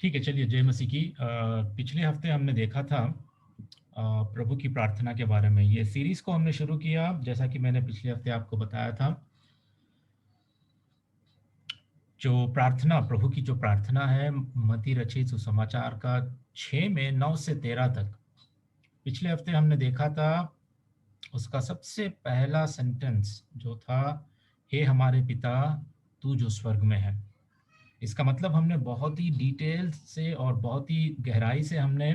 ठीक है, चलिए, जय मसीह की। पिछले हफ्ते हमने देखा था प्रभु की प्रार्थना के बारे में। ये सीरीज को हमने शुरू किया, जैसा कि मैंने पिछले हफ्ते आपको बताया था। जो प्रार्थना, प्रभु की जो प्रार्थना है, मत्ती रचित सुसमाचार का 6 में 9 से 13 तक। पिछले हफ्ते हमने देखा था उसका सबसे पहला सेंटेंस जो था, हे हमारे पिता तू जो स्वर्ग में है। इसका मतलब हमने बहुत ही डिटेल से और बहुत ही गहराई से हमने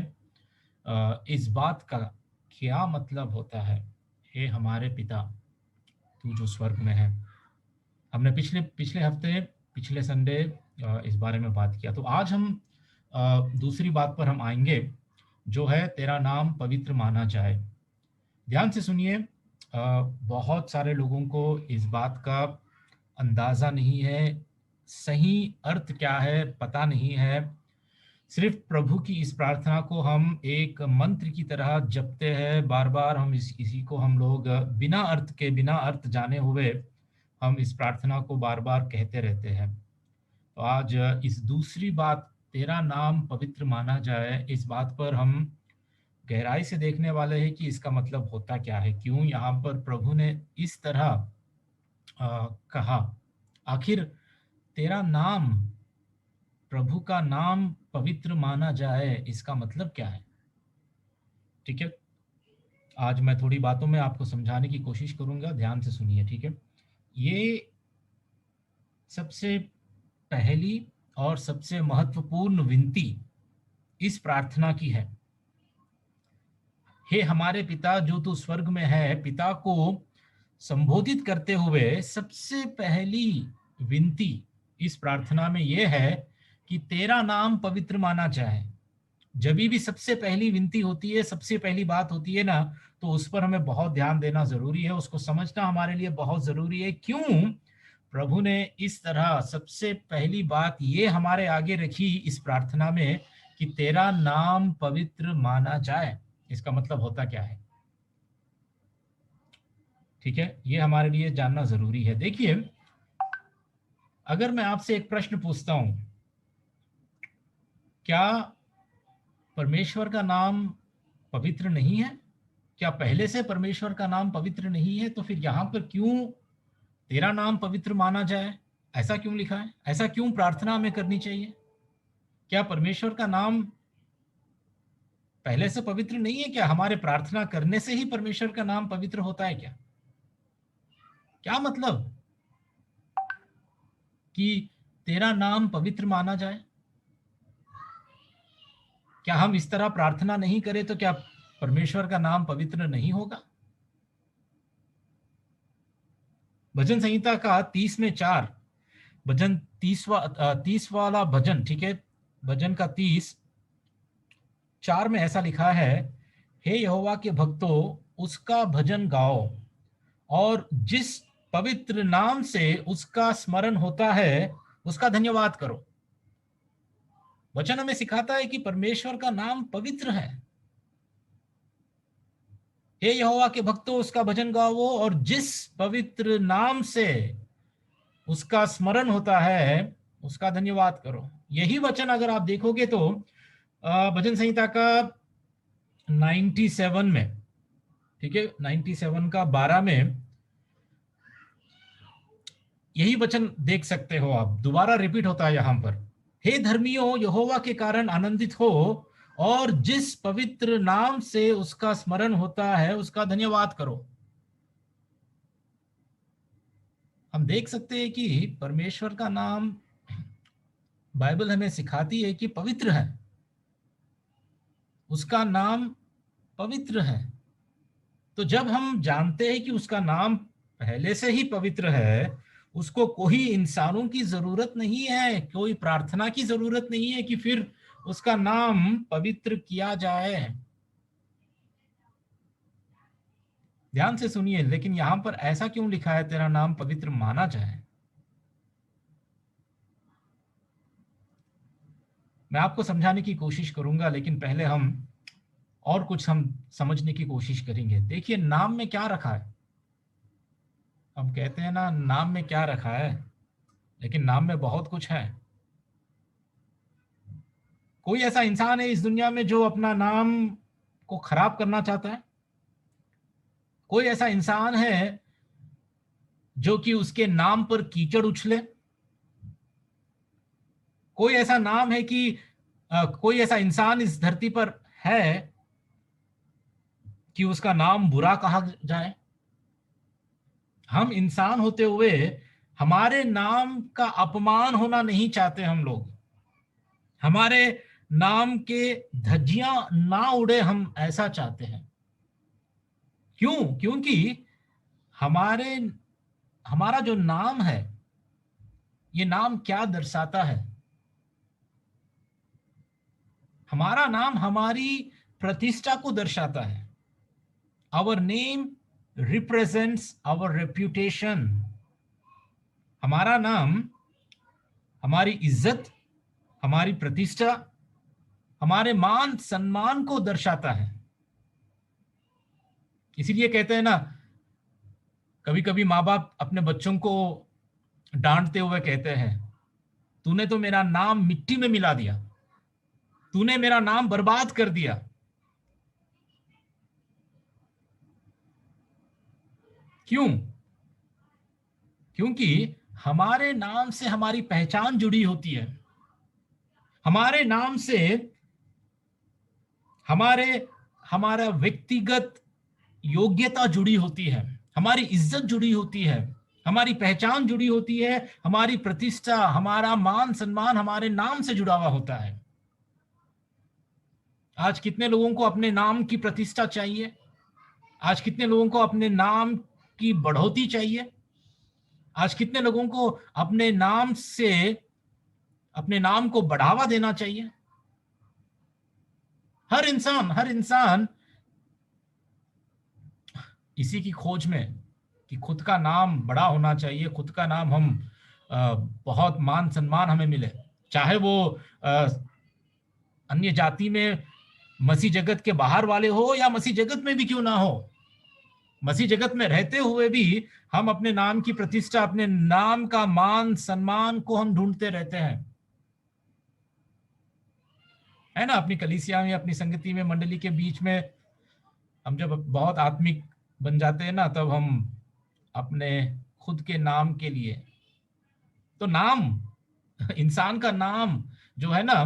इस बात का क्या मतलब होता है, हे हमारे पिता तू जो स्वर्ग में है। हमने पिछले पिछले हफ्ते, पिछले संडे इस बारे में बात किया। तो आज हम दूसरी बात पर हम आएंगे, जो है तेरा नाम पवित्र माना जाए। ध्यान से सुनिए। बहुत सारे लोगों को इस बात का अंदाजा नहीं है, सही अर्थ क्या है पता नहीं है। सिर्फ प्रभु की इस प्रार्थना को हम एक मंत्र की तरह जपते हैं, बार बार हम इसी को हम लोग बिना अर्थ के, बिना अर्थ जाने हुए हम इस प्रार्थना को बार बार कहते रहते हैं। तो आज इस दूसरी बात, तेरा नाम पवित्र माना जाए, इस बात पर हम गहराई से देखने वाले हैं कि इसका मतलब होता क्या है, क्यों यहाँ पर प्रभु ने इस तरह कहा। आखिर तेरा नाम, प्रभु का नाम पवित्र माना जाए, इसका मतलब क्या है? ठीक है, आज मैं थोड़ी बातों में आपको समझाने की कोशिश करूंगा, ध्यान से सुनिए। ठीक है, ये सबसे पहली और सबसे महत्वपूर्ण विनती इस प्रार्थना की है। हे हमारे पिता जो तू स्वर्ग में है, पिता को संबोधित करते हुए सबसे पहली विनती इस प्रार्थना में यह है कि तेरा नाम पवित्र माना जाए। जब भी सबसे पहली विनती होती है, सबसे पहली बात होती है ना, तो उस पर हमें बहुत ध्यान देना जरूरी है, उसको समझना हमारे लिए बहुत जरूरी है। क्यों प्रभु ने इस तरह सबसे पहली बात ये हमारे आगे रखी इस प्रार्थना में कि तेरा नाम पवित्र माना जाए? इसका मतलब होता क्या है? ठीक है, ये हमारे लिए जानना जरूरी है। देखिए, अगर मैं आपसे एक प्रश्न पूछता हूं, क्या परमेश्वर का नाम पवित्र नहीं है? क्या पहले से परमेश्वर का नाम पवित्र नहीं है? तो फिर यहां पर क्यों तेरा नाम पवित्र माना जाए, ऐसा क्यों लिखा है? ऐसा क्यों प्रार्थना में करनी चाहिए? क्या परमेश्वर का नाम पहले से पवित्र नहीं है? क्या हमारे प्रार्थना करने से ही परमेश्वर का नाम पवित्र होता है क्या? क्या मतलब कि तेरा नाम पवित्र माना जाए? क्या हम इस तरह प्रार्थना नहीं करें तो क्या परमेश्वर का नाम पवित्र नहीं होगा? भजन संहिता का 30 में 4, भजन 30 वाला भजन, ठीक है, भजन का 30:4 में ऐसा लिखा है, हे यहोवा के भक्तों उसका भजन गाओ और जिस पवित्र नाम से उसका स्मरण होता है उसका धन्यवाद करो। वचन हमें सिखाता है कि परमेश्वर का नाम पवित्र है। हे यहोवा के भक्तों उसका भजन गाओ और जिस पवित्र नाम से उसका स्मरण होता है उसका धन्यवाद करो। यही वचन अगर आप देखोगे तो भजन संहिता का 97 में, ठीक है, 97 का 12 में यही वचन देख सकते हो आप, दोबारा रिपीट होता है यहां पर, हे धर्मियों यहोवा के कारण आनंदित हो और जिस पवित्र नाम से उसका स्मरण होता है उसका धन्यवाद करो। हम देख सकते हैं कि परमेश्वर का नाम, बाइबल हमें सिखाती है कि पवित्र है, उसका नाम पवित्र है। तो जब हम जानते हैं कि उसका नाम पहले से ही पवित्र है, उसको कोई इंसानों की जरूरत नहीं है, कोई प्रार्थना की जरूरत नहीं है कि फिर उसका नाम पवित्र किया जाए। ध्यान से सुनिए, लेकिन यहां पर ऐसा क्यों लिखा है तेरा नाम पवित्र माना जाए? मैं आपको समझाने की कोशिश करूंगा, लेकिन पहले हम और कुछ हम समझने की कोशिश करेंगे। देखिए, नाम में क्या रखा है? हम कहते हैं ना, नाम में क्या रखा है, लेकिन नाम में बहुत कुछ है। कोई ऐसा इंसान है इस दुनिया में जो अपना नाम को खराब करना चाहता है? कोई ऐसा इंसान है जो कि उसके नाम पर कीचड़ उछले? कोई ऐसा नाम है कि कोई ऐसा इंसान इस धरती पर है कि उसका नाम बुरा कहा जाए? हम इंसान होते हुए हमारे नाम का अपमान होना नहीं चाहते। हम लोग, हमारे नाम के धज्जियां ना उड़े, हम ऐसा चाहते हैं। क्यों? क्योंकि हमारे हमारा जो नाम है, ये नाम क्या दर्शाता है? हमारा नाम हमारी प्रतिष्ठा को दर्शाता है। Our name represents our reputation. हमारा नाम हमारी इज्जत, हमारी प्रतिष्ठा, हमारे मान सम्मान को दर्शाता है। इसीलिए कहते हैं ना, कभी कभी माँ बाप अपने बच्चों को डांटते हुए कहते हैं, तूने तो मेरा नाम मिट्टी में मिला दिया, तूने मेरा नाम बर्बाद कर दिया। क्यों? क्योंकि हमारे नाम से हमारी पहचान जुड़ी होती है। हमारे नाम से हमारे हमारा व्यक्तिगत योग्यता जुड़ी होती है, हमारी इज्जत जुड़ी होती है, हमारी पहचान जुड़ी होती है, हमारी प्रतिष्ठा, हमारा मान सम्मान हमारे नाम से जुड़ा हुआ होता है। आज कितने लोगों को अपने नाम की प्रतिष्ठा चाहिए? आज कितने लोगों को अपने नाम की बढ़ोतरी चाहिए? आज कितने लोगों को अपने नाम से अपने नाम को बढ़ावा देना चाहिए? हर इंसान इसी की खोज में कि खुद का नाम बड़ा होना चाहिए, खुद का नाम हम बहुत मान सम्मान हमें मिले, चाहे वो अन्य जाति में मसीह जगत के बाहर वाले हो या मसीह जगत में भी क्यों ना हो। मसीह जगत में रहते हुए भी हम अपने नाम की प्रतिष्ठा, अपने नाम का मान सम्मान को हम ढूंढते रहते हैं, है ना। अपनी कलीसिया में, अपनी संगति में, मंडली के बीच में हम जब बहुत आत्मिक बन जाते हैं ना, तब हम अपने खुद के नाम के लिए, तो नाम इंसान का नाम जो है ना,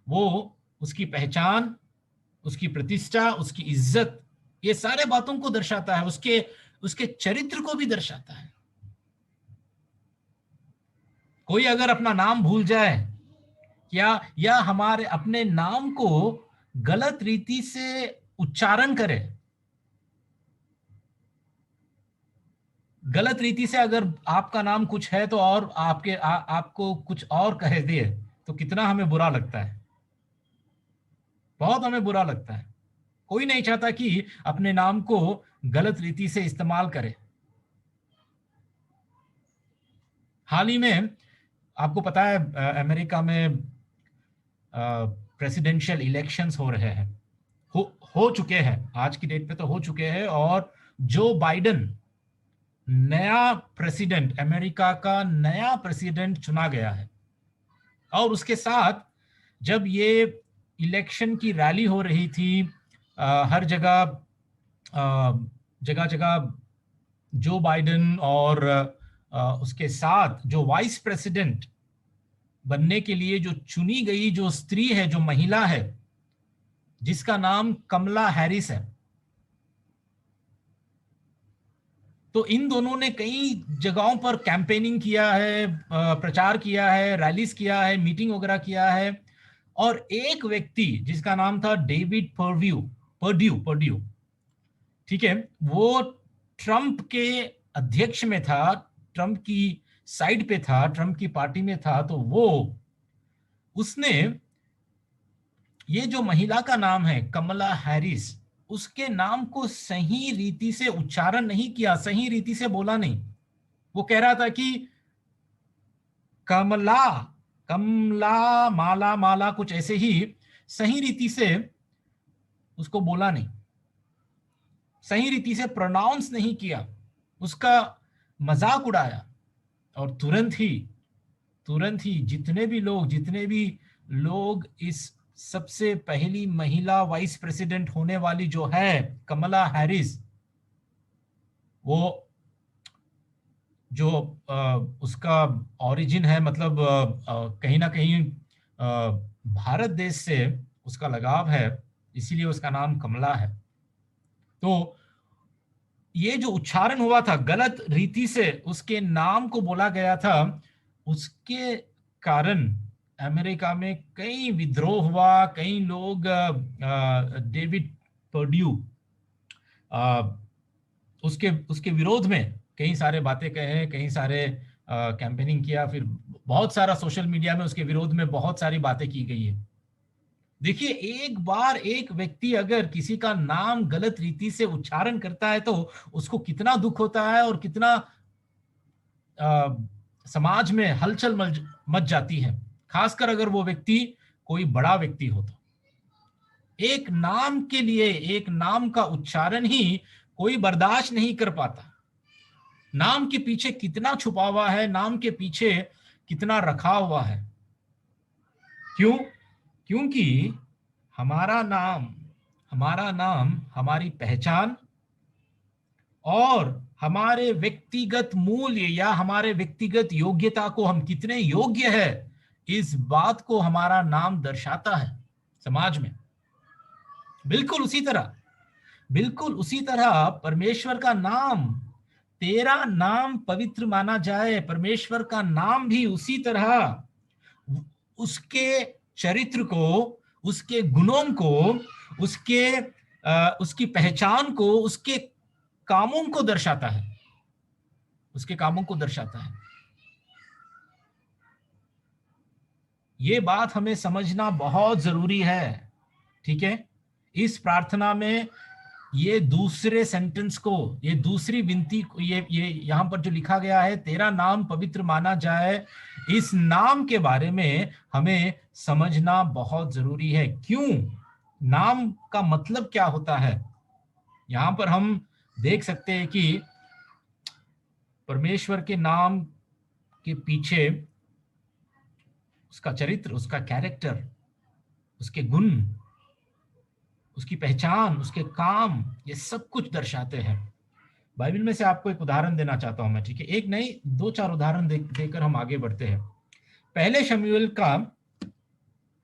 वो उसकी पहचान, उसकी प्रतिष्ठा, उसकी इज्जत, ये सारे बातों को दर्शाता है, उसके उसके चरित्र को भी दर्शाता है। कोई अगर अपना नाम भूल जाए, या हमारे अपने नाम को गलत रीति से उच्चारण करे, गलत रीति से अगर आपका नाम कुछ है तो और आपको कुछ और कह दिए, तो कितना हमें बुरा लगता है, बहुत हमें बुरा लगता है। कोई नहीं चाहता कि अपने नाम को गलत रीति से इस्तेमाल करे। हाल ही में आपको पता है, अमेरिका में प्रेसिडेंशियल इलेक्शंस हो रहे हैं, हो चुके हैं, आज की डेट पे तो हो चुके हैं, और जो बाइडन नया प्रेसिडेंट, अमेरिका का नया प्रेसिडेंट चुना गया है। और उसके साथ जब ये इलेक्शन की रैली हो रही थी, हर जगह जगह जगह जो बाइडन और उसके साथ जो वाइस प्रेसिडेंट बनने के लिए जो चुनी गई जो स्त्री है, जो महिला है, जिसका नाम कमला हैरिस है, तो इन दोनों ने कई जगहों पर कैंपेनिंग किया है, प्रचार किया है, रैलीज किया है, मीटिंग वगैरह किया है। और एक व्यक्ति जिसका नाम था डेविड पर्ड्यू, ठीक है, वो ट्रंप के अध्यक्ष में था, ट्रंप की साइड पे था, ट्रंप की पार्टी में था, तो उसने ये जो महिला का नाम है कमला हैरिस, उसके नाम को सही रीति से उच्चारण नहीं किया, सही रीति से बोला नहीं। वो कह रहा था कि कमला, कमला, माला माला, कुछ ऐसे ही, सही रीति से उसको बोला नहीं, सही रीति से प्रोनाउंस नहीं किया, उसका मजाक उड़ाया। और तुरंत ही जितने भी लोग इस सबसे पहली महिला वाइस प्रेसिडेंट होने वाली जो है कमला हैरिस, वो जो उसका ओरिजिन है, मतलब कहीं ना कहीं भारत देश से उसका लगाव है, इसीलिए उसका नाम कमला है। तो ये जो उच्चारण हुआ था गलत रीति से उसके नाम को बोला गया था, उसके कारण अमेरिका में कई विद्रोह हुआ। कई लोग डेविड पर्ड्यू, उसके उसके विरोध में कई सारे बातें कहे, कई सारे कैंपेनिंग किया, फिर बहुत सारा सोशल मीडिया में उसके विरोध में बहुत सारी बातें की गई है। देखिए, एक बार एक व्यक्ति अगर किसी का नाम गलत रीति से उच्चारण करता है तो उसको कितना दुख होता है और कितना अ, समाज में हलचल मच जाती है, खासकर अगर वो व्यक्ति कोई बड़ा व्यक्ति हो तो। एक नाम के लिए, एक नाम का उच्चारण ही कोई बर्दाश्त नहीं कर पाता। नाम के पीछे कितना छुपा हुआ है, नाम के पीछे कितना रखा हुआ है। क्यों? क्योंकि हमारा नाम हमारा नाम हमारी पहचान और हमारे व्यक्तिगत मूल्य या हमारे व्यक्तिगत योग्यता को, हम कितने योग्य है, इस बात को हमारा नाम दर्शाता है समाज में। बिल्कुल उसी तरह परमेश्वर का नाम, तेरा नाम पवित्र माना जाए, परमेश्वर का नाम भी उसी तरह उसके चरित्र को, उसके गुणों को, उसके उसकी पहचान को, उसके कामों को दर्शाता है, उसके कामों को दर्शाता है। ये बात हमें समझना बहुत जरूरी है। ठीक है, इस प्रार्थना में ये दूसरे सेंटेंस को, ये दूसरी विनती को, ये यहां पर जो लिखा गया है, तेरा नाम पवित्र माना जाए, इस नाम के बारे में हमें समझना बहुत जरूरी है। क्यों? नाम का मतलब क्या होता है? यहां पर हम देख सकते हैं कि परमेश्वर के नाम के पीछे उसका चरित्र, उसका कैरेक्टर, उसके गुण, उसकी पहचान, उसके काम, ये सब कुछ दर्शाते हैं। बाइबल में से आपको एक उदाहरण देना चाहता हूं मैं, ठीक है? एक नहीं, दो चार उदाहरण देकर हम आगे बढ़ते हैं। पहले शमूएल का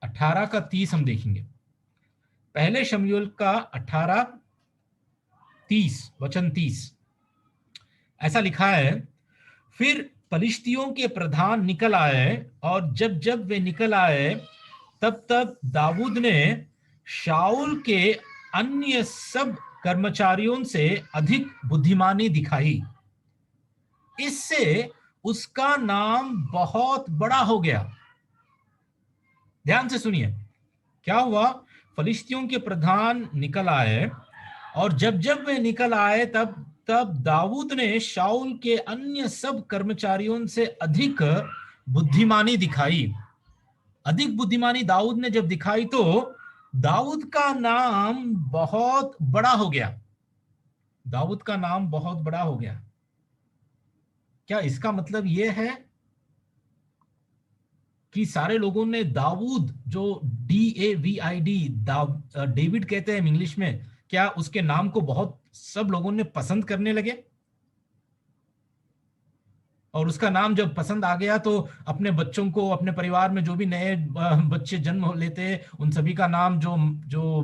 18 का 30 हम देखेंगे। पहले शमूएल का 18 30 वचन 30 ऐसा लिखा है, फिर पलिश्तियों के प्रधान निकल आए, और जब जब वे निकल आए तब तब दाऊद ने शाऊल के अन्य सब कर्मचारियों से अधिक बुद्धिमानी दिखाई। इससे उसका नाम बहुत बड़ा हो गया। ध्यान से सुनिए, क्या हुआ? फलिश्तियों के प्रधान निकल आए, और जब जब वे निकल आए तब तब दाऊद ने शाऊल के अन्य सब कर्मचारियों से अधिक बुद्धिमानी दिखाई। अधिक बुद्धिमानी दाऊद ने जब दिखाई तो दाऊद का नाम बहुत बड़ा हो गया। दाऊद का नाम बहुत बड़ा हो गया। क्या इसका मतलब यह है कि सारे लोगों ने दाऊद, जो DAVID, डेविड कहते हैं इंग्लिश में, क्या उसके नाम को बहुत सब लोगों ने पसंद करने लगे? और उसका नाम जब पसंद आ गया तो अपने बच्चों को, अपने परिवार में जो भी नए बच्चे जन्म लेते हैं, उन सभी का नाम, जो जो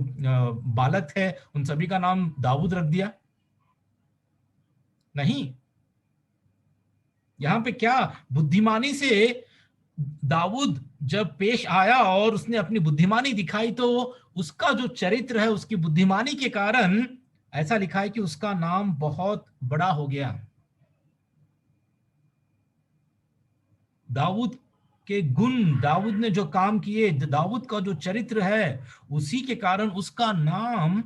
बालक है, उन सभी का नाम दाऊद रख दिया? नहीं। यहां पे क्या, बुद्धिमानी से दाऊद जब पेश आया और उसने अपनी बुद्धिमानी दिखाई तो उसका जो चरित्र है, उसकी बुद्धिमानी के कारण ऐसा लिखा है कि उसका नाम बहुत बड़ा हो गया। दाऊद के गुण, दाऊद ने जो काम किए, दाऊद का जो चरित्र है, उसी के कारण उसका नाम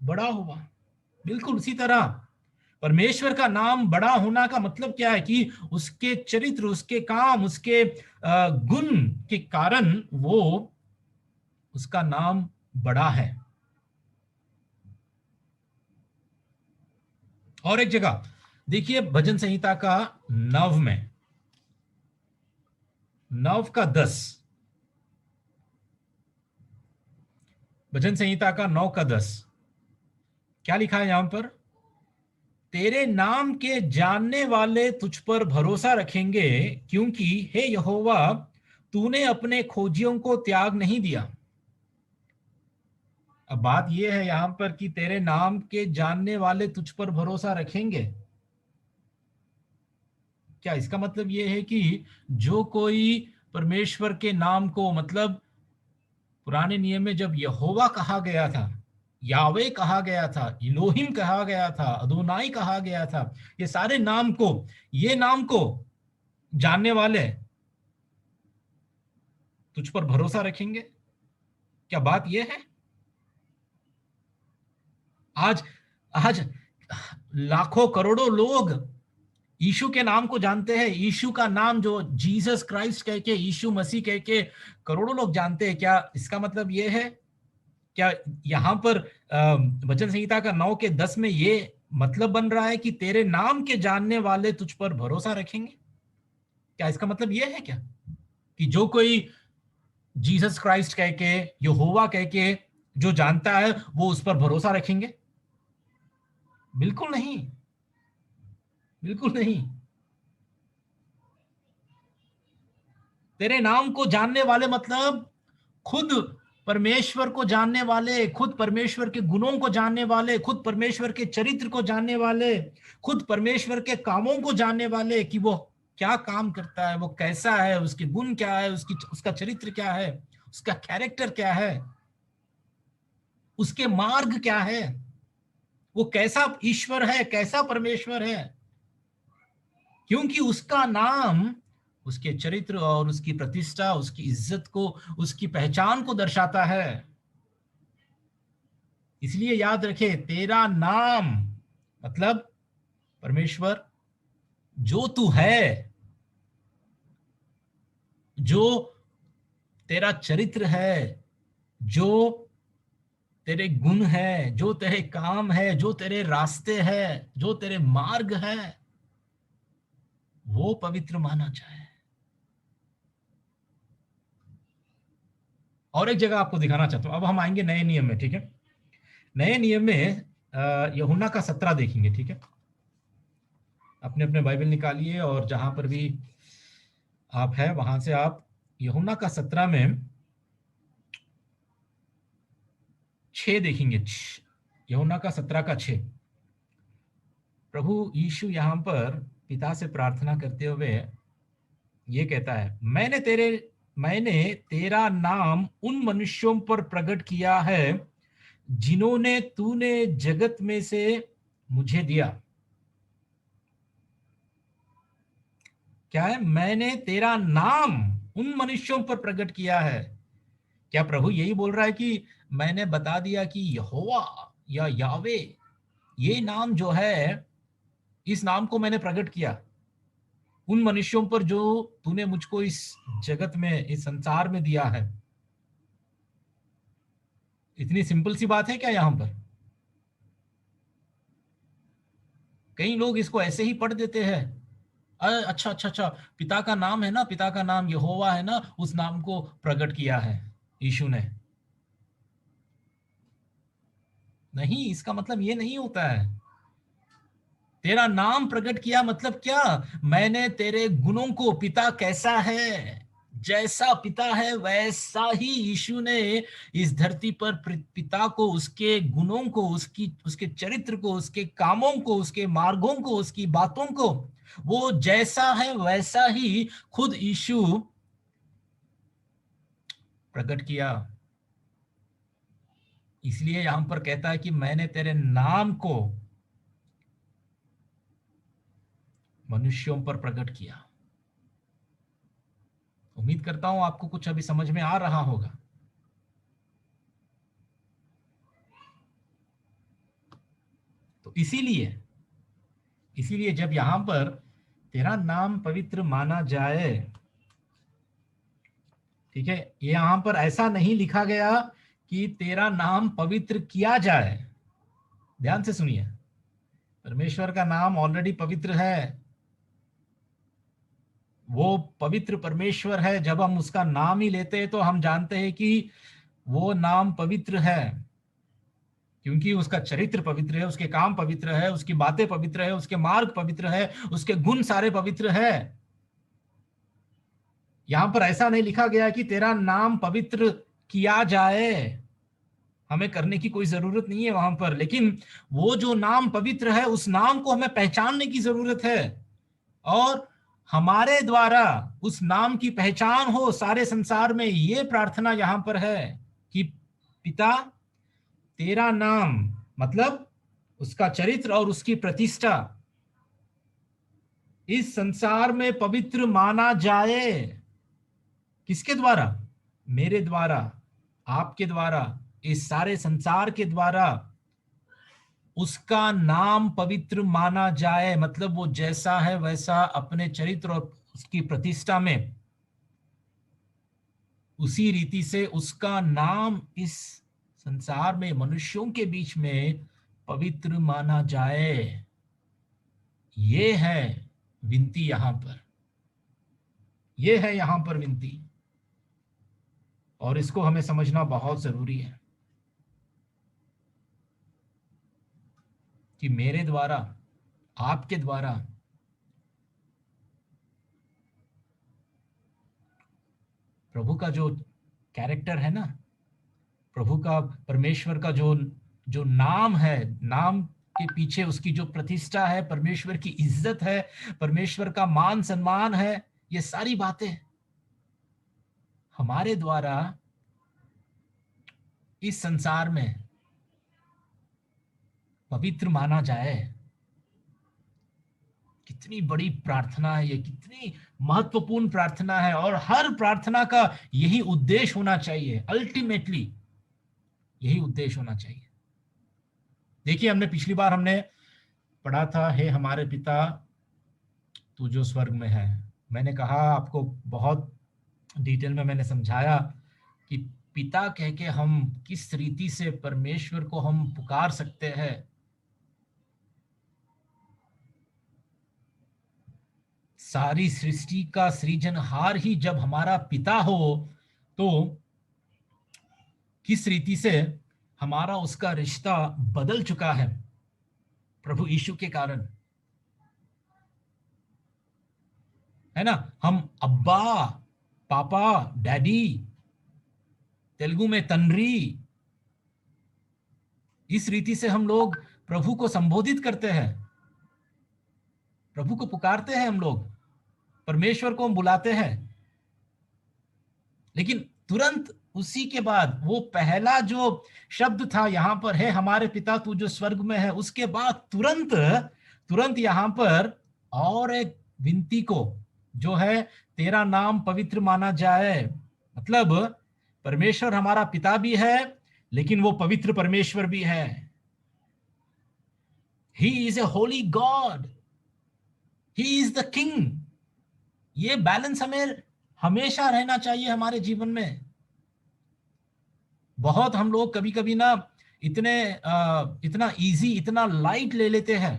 बड़ा हुआ। बिल्कुल उसी तरह परमेश्वर का नाम बड़ा होना का मतलब क्या है? कि उसके चरित्र, उसके काम, उसके गुण के कारण वो, उसका नाम बड़ा है। और एक जगह देखिए, भजन संहिता का 9 में, 9 का 10, भजन संहिता का 9 का 10 क्या लिखा है यहां पर? तेरे नाम के जानने वाले तुझ पर भरोसा रखेंगे, क्योंकि हे यहोवा, तूने अपने खोजियों को त्याग नहीं दिया। अब बात यह है यहां पर कि तेरे नाम के जानने वाले तुझ पर भरोसा रखेंगे। क्या इसका मतलब यह है कि जो कोई परमेश्वर के नाम को, मतलब पुराने नियम में जब यहोवा कहा गया था, यावे कहा गया था, इलोहिम कहा गया था, अदोनाई कहा गया था, ये सारे नाम को, ये नाम को जानने वाले तुझ पर भरोसा रखेंगे? क्या बात यह है? आज आज लाखों करोड़ों लोग यीशु के नाम को जानते हैं। यीशु का नाम जो जीसस क्राइस्ट कह के, यीशु मसीह कह के करोड़ों लोग जानते हैं। क्या इसका मतलब यह है, क्या यहां पर वचन संहिता का 9 के 10 में ये मतलब बन रहा है कि तेरे नाम के जानने वाले तुझ पर भरोसा रखेंगे? क्या इसका मतलब यह है क्या कि जो कोई जीसस क्राइस्ट कह के, यहोवा कह के जो जानता है वो उस पर भरोसा रखेंगे? बिल्कुल नहीं, बिल्कुल नहीं। तेरे नाम को जानने वाले मतलब खुद परमेश्वर को जानने वाले, खुद परमेश्वर के गुणों को जानने वाले, खुद परमेश्वर के चरित्र को जानने वाले, खुद परमेश्वर के कामों को जानने वाले कि वो क्या काम करता है, वो कैसा है, उसके गुण क्या है, उसका चरित्र क्या है, उसका कैरेक्टर क्या है, उसके मार्ग क्या है, वो कैसा ईश्वर है, कैसा परमेश्वर है। क्योंकि उसका नाम उसके चरित्र और उसकी प्रतिष्ठा, उसकी इज्जत को, उसकी पहचान को दर्शाता है। इसलिए याद रखे, तेरा नाम मतलब परमेश्वर, जो तू है, जो तेरा चरित्र है, जो तेरे गुण है, जो तेरे काम है, जो तेरे रास्ते है, जो तेरे मार्ग है, वो पवित्र माना जाए। और एक जगह आपको दिखाना चाहता हूं। अब हम आएंगे नए नियम में, ठीक है? नए नियम में यूहन्ना का 17 देखेंगे, ठीक है? अपने अपने बाइबल निकालिए और जहां पर भी आप है वहां से आप यूहन्ना का 17 में 6 देखेंगे। यूहन्ना का 17 का 6। प्रभु यीशु यहां पर पिता से प्रार्थना करते हुए ये कहता है, मैंने तेरा नाम उन मनुष्यों पर प्रकट किया है जिन्होंने तूने जगत में से मुझे दिया। क्या है? मैंने तेरा नाम उन मनुष्यों पर प्रकट किया है। क्या प्रभु यही बोल रहा है कि मैंने बता दिया कि यहोवा या यावे, ये नाम जो है, इस नाम को मैंने प्रकट किया उन मनुष्यों पर जो तूने मुझको इस जगत में, इस संसार में दिया है? इतनी सिंपल सी बात है क्या यहां पर? कई लोग इसको ऐसे ही पढ़ देते हैं। अरे अच्छा अच्छा अच्छा, पिता का नाम है ना, पिता का नाम यहोवा है ना, उस नाम को प्रकट किया है यीशु ने। नहीं, इसका मतलब ये नहीं होता है। तेरा नाम प्रकट किया मतलब क्या? मैंने तेरे गुणों को, पिता कैसा है, जैसा पिता है वैसा ही यीशु ने इस धरती पर पिता को, उसके गुणों को, उसके चरित्र को, उसके कामों को, उसके मार्गों को, उसकी बातों को, वो जैसा है वैसा ही खुद यीशु प्रकट किया। इसलिए यहां पर कहता है कि मैंने तेरे नाम को मनुष्यों पर प्रकट किया। उम्मीद करता हूं आपको कुछ अभी समझ में आ रहा होगा। तो इसीलिए इसीलिए जब यहां पर तेरा नाम पवित्र माना जाए, ठीक है, यहां पर ऐसा नहीं लिखा गया कि तेरा नाम पवित्र किया जाए। ध्यान से सुनिए, परमेश्वर का नाम ऑलरेडी पवित्र है। वो पवित्र परमेश्वर है। जब हम उसका नाम ही लेते हैं तो हम जानते हैं कि वो नाम पवित्र है क्योंकि उसका चरित्र पवित्र है, उसके काम पवित्र है, उसकी बातें पवित्र है, उसके मार्ग पवित्र है, उसके गुण सारे पवित्र है। यहां पर ऐसा नहीं लिखा गया कि तेरा नाम पवित्र किया जाए, हमें करने की कोई जरूरत नहीं है वहां पर, लेकिन वो जो नाम पवित्र है उस नाम को हमें पहचानने की जरूरत है, और हमारे द्वारा उस नाम की पहचान हो सारे संसार में। ये प्रार्थना यहां पर है कि पिता, तेरा नाम मतलब उसका चरित्र और उसकी प्रतिष्ठा इस संसार में पवित्र माना जाए। किसके द्वारा? मेरे द्वारा, आपके द्वारा, इस सारे संसार के द्वारा उसका नाम पवित्र माना जाए। मतलब वो जैसा है वैसा अपने चरित्र और उसकी प्रतिष्ठा में उसी रीति से उसका नाम इस संसार में मनुष्यों के बीच में पवित्र माना जाए। ये है विनती यहां पर, ये है यहां पर विनती, और इसको हमें समझना बहुत जरूरी है कि मेरे द्वारा, आपके द्वारा प्रभु का जो कैरेक्टर है ना, प्रभु का, परमेश्वर का जो जो नाम है, नाम के पीछे उसकी जो प्रतिष्ठा है, परमेश्वर की इज्जत है, परमेश्वर का मान सम्मान है, ये सारी बातें हमारे द्वारा इस संसार में पवित्र माना जाए। कितनी बड़ी प्रार्थना है ये, कितनी महत्वपूर्ण प्रार्थना है, और हर प्रार्थना का यही उद्देश्य होना चाहिए, अल्टीमेटली यही उद्देश्य होना चाहिए। देखिए, हमने पिछली बार हमने पढ़ा था, हे हमारे पिता तू जो स्वर्ग में है। मैंने कहा आपको, बहुत डिटेल में मैंने समझाया कि पिता कह के हम किस रीति से परमेश्वर को हम पुकार सकते हैं। सारी सृष्टि का सृजनहार ही जब हमारा पिता हो, तो किस रीति से हमारा उसका रिश्ता बदल चुका है प्रभु यीशु के कारण, है ना। हम अब्बा, पापा, डैडी, तेलुगु में तनरी, इस रीति से हम लोग प्रभु को संबोधित करते हैं, प्रभु को पुकारते हैं हम लोग, परमेश्वर को हम बुलाते हैं। लेकिन तुरंत उसी के बाद वो पहला जो शब्द था यहां पर, है हमारे पिता तू जो स्वर्ग में है, उसके बाद तुरंत तुरंत यहां पर और एक विनती को, जो है तेरा नाम पवित्र माना जाए। मतलब परमेश्वर हमारा पिता भी है, लेकिन वो पवित्र परमेश्वर भी है। He is a Holi God, he is the king. ये बैलेंस हमें हमेशा रहना चाहिए हमारे जीवन में। बहुत हम लोग कभी कभी ना इतना इजी, इतना लाइट ले लेते हैं।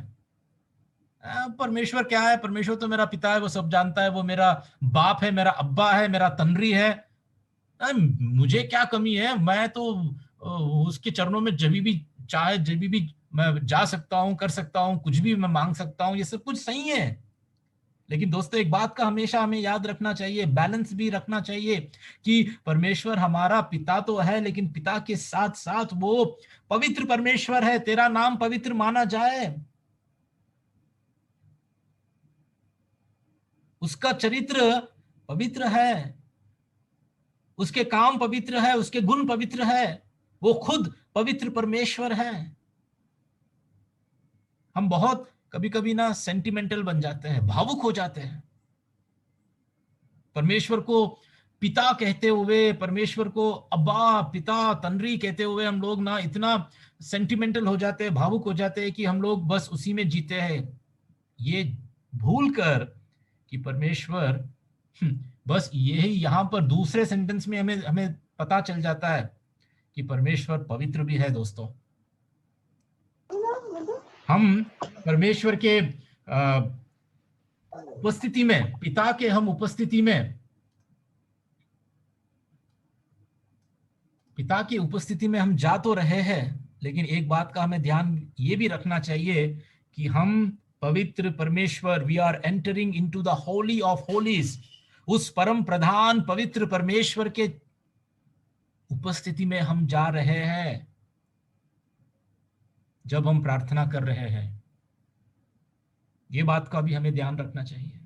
परमेश्वर क्या है, परमेश्वर तो मेरा पिता है, वो सब जानता है, वो मेरा बाप है, मेरा अब्बा है, मेरा तनरी है। मुझे क्या कमी है, मैं तो उसके चरणों में जब भी चाहे, जब भी मैं जा सकता हूँ, कर सकता हूँ, कुछ भी मैं मांग सकता हूँ, ये सब कुछ सही है। लेकिन दोस्तों, एक बात का हमेशा हमें याद रखना चाहिए, बैलेंस भी रखना चाहिए, कि परमेश्वर हमारा पिता तो है, लेकिन पिता के साथ साथ वो पवित्र परमेश्वर है। तेरा नाम पवित्र माना जाए, उसका चरित्र पवित्र है, उसके काम पवित्र है, उसके गुण पवित्र है, वो खुद पवित्र परमेश्वर है। हम बहुत कभी कभी ना सेंटिमेंटल बन जाते हैं, भावुक हो जाते हैं। परमेश्वर को पिता कहते हुए, परमेश्वर को अब्बा, पिता, तनरी कहते हुए हम लोग ना इतना सेंटिमेंटल हो जाते हैं, भावुक हो जाते हैं कि हम लोग बस उसी में जीते हैं। ये भूल कर कि परमेश्वर, बस यही यहाँ पर दूसरे सेंटेंस में हमें हमें पता चल जाता है कि परमेश्वर पवित्र भी है दोस्तों। हम परमेश्वर के उपस्थिति में, पिता के हम उपस्थिति में पिता की उपस्थिति में हम जा तो रहे हैं, लेकिन एक बात का हमें ध्यान ये भी रखना चाहिए कि हम पवित्र परमेश्वर, we are entering into the holy of holies, उस परम प्रधान पवित्र परमेश्वर के उपस्थिति में हम जा रहे हैं जब हम प्रार्थना कर रहे हैं। ये बात का भी हमें ध्यान रखना चाहिए।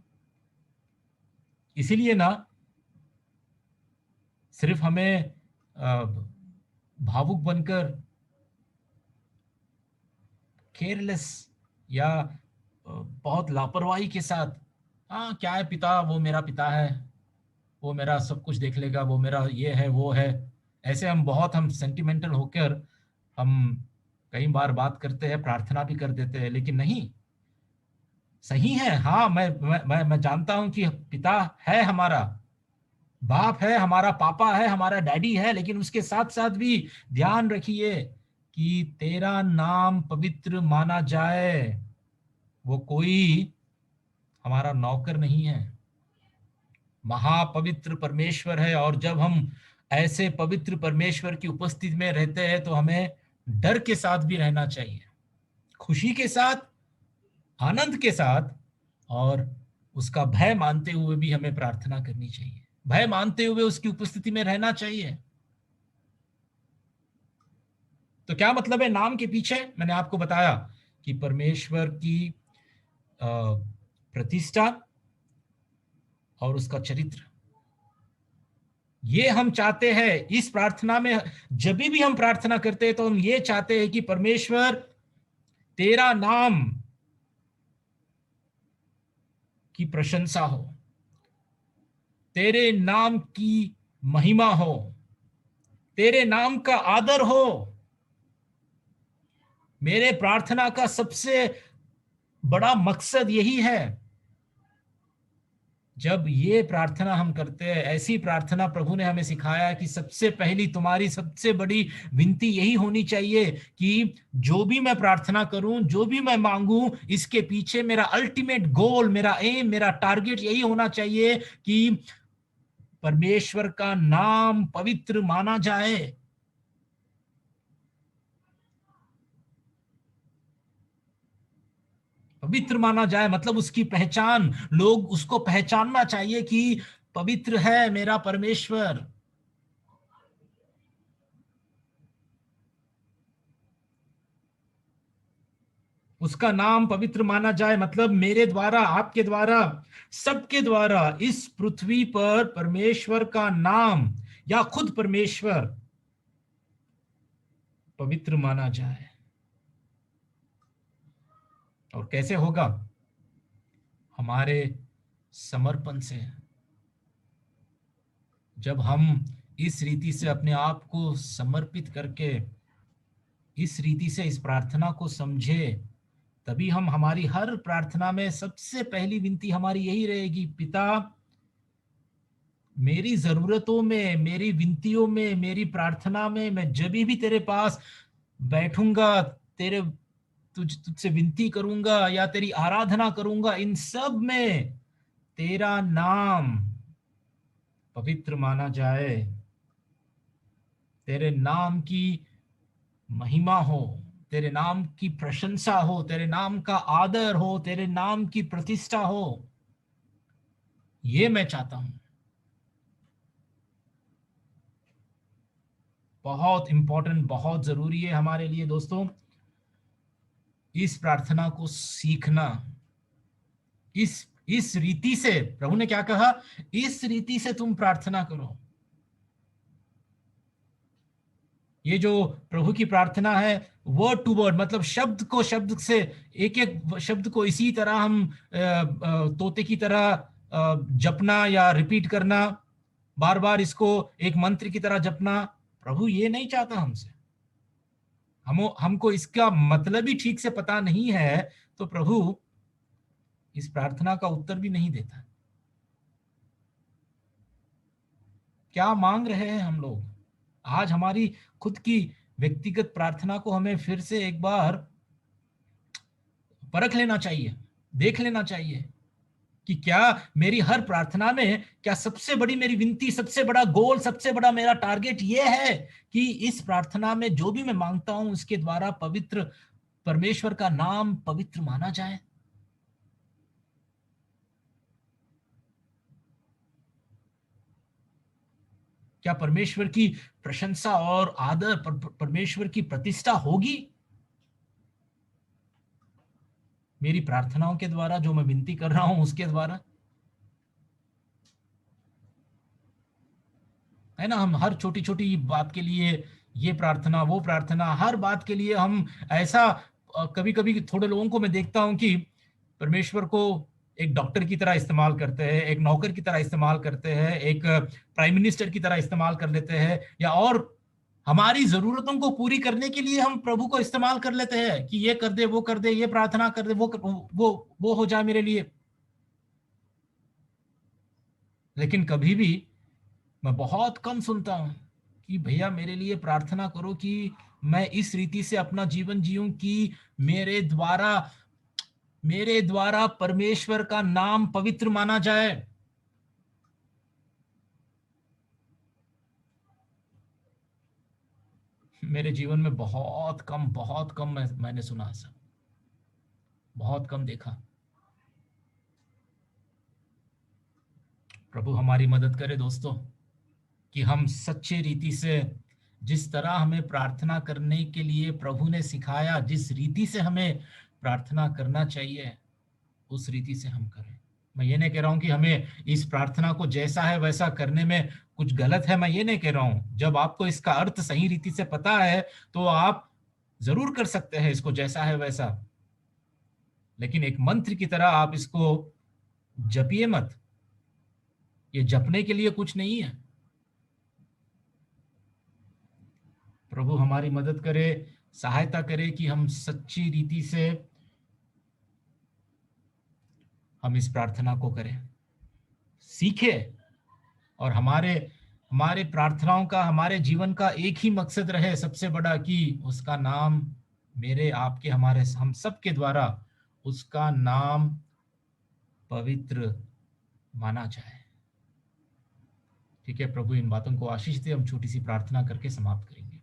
इसीलिए ना सिर्फ हमें भावुक बनकर, केयरलेस या बहुत लापरवाही के साथ, हाँ क्या है पिता, वो मेरा पिता है, वो मेरा सब कुछ देख लेगा, वो मेरा ये है वो है, ऐसे हम सेंटिमेंटल होकर हम कई बार बात करते हैं, प्रार्थना भी कर देते हैं। लेकिन नहीं, सही है, हाँ मैं जानता हूं कि पिता है हमारा, बाप है हमारा, पापा है हमारा, डैडी है, लेकिन उसके साथ साथ भी ध्यान रखिए कि तेरा नाम पवित्र माना जाए। वो कोई हमारा नौकर नहीं है, महापवित्र परमेश्वर है। और जब हम ऐसे पवित्र परमेश्वर की उपस्थिति में रहते हैं तो हमें डर के साथ भी रहना चाहिए, खुशी के साथ, आनंद के साथ, और उसका भय मानते हुए भी हमें प्रार्थना करनी चाहिए, भय मानते हुए उसकी उपस्थिति में रहना चाहिए। तो क्या मतलब है नाम के पीछे? मैंने आपको बताया कि परमेश्वर की प्रतिष्ठा और उसका चरित्र, ये हम चाहते हैं इस प्रार्थना में। जब भी हम प्रार्थना करते हैं तो हम ये चाहते हैं कि परमेश्वर तेरा नाम की प्रशंसा हो, तेरे नाम की महिमा हो, तेरे नाम का आदर हो। मेरे प्रार्थना का सबसे बड़ा मकसद यही है। जब ये प्रार्थना हम करते हैं, ऐसी प्रार्थना प्रभु ने हमें सिखाया कि सबसे पहली तुम्हारी सबसे बड़ी विनती यही होनी चाहिए कि जो भी मैं प्रार्थना करूं, जो भी मैं मांगूं, इसके पीछे मेरा अल्टीमेट गोल, मेरा एम, मेरा टारगेट यही होना चाहिए कि परमेश्वर का नाम पवित्र माना जाए। पवित्र माना जाए मतलब उसकी पहचान, लोग उसको पहचानना चाहिए कि पवित्र है मेरा परमेश्वर। उसका नाम पवित्र माना जाए मतलब मेरे द्वारा, आपके द्वारा, सबके द्वारा इस पृथ्वी पर परमेश्वर का नाम या खुद परमेश्वर पवित्र माना जाए। और कैसे होगा? हमारे समर्पण से। जब हम इस रीति से अपने आप को समर्पित करके, इस रीति से इस प्रार्थना को समझे, तभी हम हमारी हर प्रार्थना में सबसे पहली विनती हमारी यही रहेगी, पिता मेरी जरूरतों में, मेरी विनतियों में, मेरी प्रार्थना में, मैं जब भी तेरे पास बैठूंगा, तेरे तुझसे विनती करूंगा या तेरी आराधना करूंगा, इन सब में तेरा नाम पवित्र माना जाए, तेरे नाम की महिमा हो, तेरे नाम की प्रशंसा हो, तेरे नाम का आदर हो, तेरे नाम की प्रतिष्ठा हो। ये मैं चाहता हूं। बहुत इंपॉर्टेंट, बहुत जरूरी है हमारे लिए दोस्तों, इस प्रार्थना को सीखना। इस रीति से प्रभु ने क्या कहा, इस रीति से तुम प्रार्थना करो। ये जो प्रभु की प्रार्थना है, वर्ड टू वर्ड मतलब शब्द को शब्द से, एक एक शब्द को इसी तरह हम तोते की तरह जपना या रिपीट करना, बार बार इसको एक मंत्र की तरह जपना, प्रभु ये नहीं चाहता हमसे। हमको इसका मतलब ही ठीक से पता नहीं है तो प्रभु इस प्रार्थना का उत्तर भी नहीं देता। क्या मांग रहे हैं हम लोग? आज हमारी खुद की व्यक्तिगत प्रार्थना को हमें फिर से एक बार परख लेना चाहिए, देख लेना चाहिए। कि क्या मेरी हर प्रार्थना में क्या सबसे बड़ी मेरी विनती, सबसे बड़ा गोल, सबसे बड़ा मेरा टारगेट ये है कि इस प्रार्थना में जो भी मैं मांगता हूं उसके द्वारा पवित्र परमेश्वर का नाम पवित्र माना जाए। क्या परमेश्वर की प्रशंसा और आदर, परमेश्वर की प्रतिष्ठा होगी मेरी प्रार्थनाओं के द्वारा, जो मैं विनती कर रहा हूं उसके द्वारा? है ना, हम हर छोटी छोटी बात के लिए ये प्रार्थना, वो प्रार्थना, हर बात के लिए हम ऐसा, कभी कभी थोड़े लोगों को मैं देखता हूं कि परमेश्वर को एक डॉक्टर की तरह इस्तेमाल करते हैं, एक नौकर की तरह इस्तेमाल करते हैं, एक प्राइम मिनिस्टर की तरह इस्तेमाल कर लेते हैं, या और हमारी जरूरतों को पूरी करने के लिए हम प्रभु को इस्तेमाल कर लेते हैं कि ये कर दे, ये प्रार्थना कर दे, वो हो जाए मेरे लिए। लेकिन कभी भी मैं बहुत कम सुनता हूं कि भैया मेरे लिए प्रार्थना करो कि मैं इस रीति से अपना जीवन जीऊं कि मेरे द्वारा मेरे द्वारा परमेश्वर का नाम पवित्र माना जाए। मेरे जीवन में बहुत कम मैंने सुना ऐसा, बहुत कम देखा। प्रभु हमारी मदद करे दोस्तों, कि हम सच्चे रीति से, जिस तरह हमें प्रार्थना करने के लिए प्रभु ने सिखाया, जिस रीति से हमें प्रार्थना करना चाहिए, उस रीति से हम करें। मैं ये नहीं कह रहा हूं कि हमें इस प्रार्थना को जैसा है वैसा करने में कुछ गलत है, मैं ये नहीं कह रहा हूं। जब आपको इसका अर्थ सही रीति से पता है तो आप जरूर कर सकते हैं इसको जैसा है वैसा, लेकिन एक मंत्र की तरह आप इसको जपिए मत। ये जपने के लिए कुछ नहीं है। प्रभु हमारी मदद करे, सहायता करे कि हम सच्ची रीति से हम इस प्रार्थना को करें, सीखे। और हमारे हमारे प्रार्थनाओं का, हमारे जीवन का एक ही मकसद रहे सबसे बड़ा, कि उसका नाम मेरे, आपके, हमारे, हम सब के द्वारा उसका नाम पवित्र माना जाए। ठीक है, प्रभु इन बातों को आशीष दे। हम छोटी सी प्रार्थना करके समाप्त करेंगे।